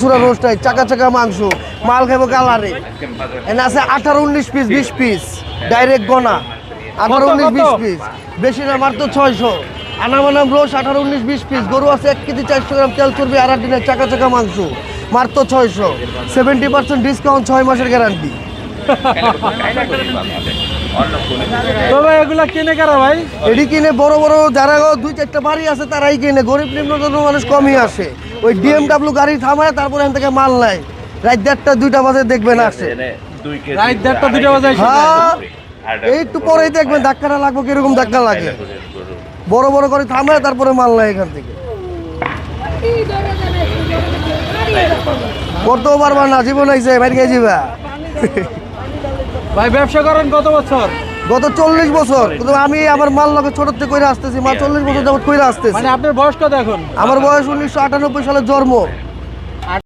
ছুরা roast হয়, চাকা চাকা মাংস, মাল খাবো কালারে। এনে আছে 18-19 পিস, 20 পিস ডাইরেক্ট গোনা, 18-19-20 পিস, বেশি না, মাত্র 600। Anam rose 18-19-20 piece. গরু আছে 1 কেজি 400 গ্রাম, তেল চর্বি, আর দিনের চাকা চাকা মাংস, মাত্র 600। 70% ডিসকাউন্ট, 6 মাসের গ্যারান্টি। তো ভাই এগুলা কিনে কারা ভাই? এটি কিনে বড় বড় যারা 2-4টা বাড়ি আছে তারাই কিনে, গরিব নিম্নতম মানুষ কমই আসে। ওই ডিএমডাব্লিউ গাড়ি থামায় তারপরে এখান থেকে মাল নেয়। রাত 1:30-2টা বাজে দেখবেন আসে। রাত 1:30-2টা বাজে আসে? হ্যাঁ, এই একটু পরেই দেখবেন ধাক্কাটা লাগবে, কিরকম ধাক্কা লাগে। বড় বড় করে থামায় তারপরে মাল নেয় এখান থেকে। করতেও পারবা না, জীবন আইছে বাইরে গিয়ে যাবা। ভাই ব্যবসা করেন কত বছর? গত 40 বছর। কিন্তু আমি আমার মাল লগে ছোট থেকে কইরা আসতেছি, মা 40 বছর যাবত কইরা আসতেছি। মানে আপনার বয়স কত এখন? আমার বয়স 1998 সালে জন্ম।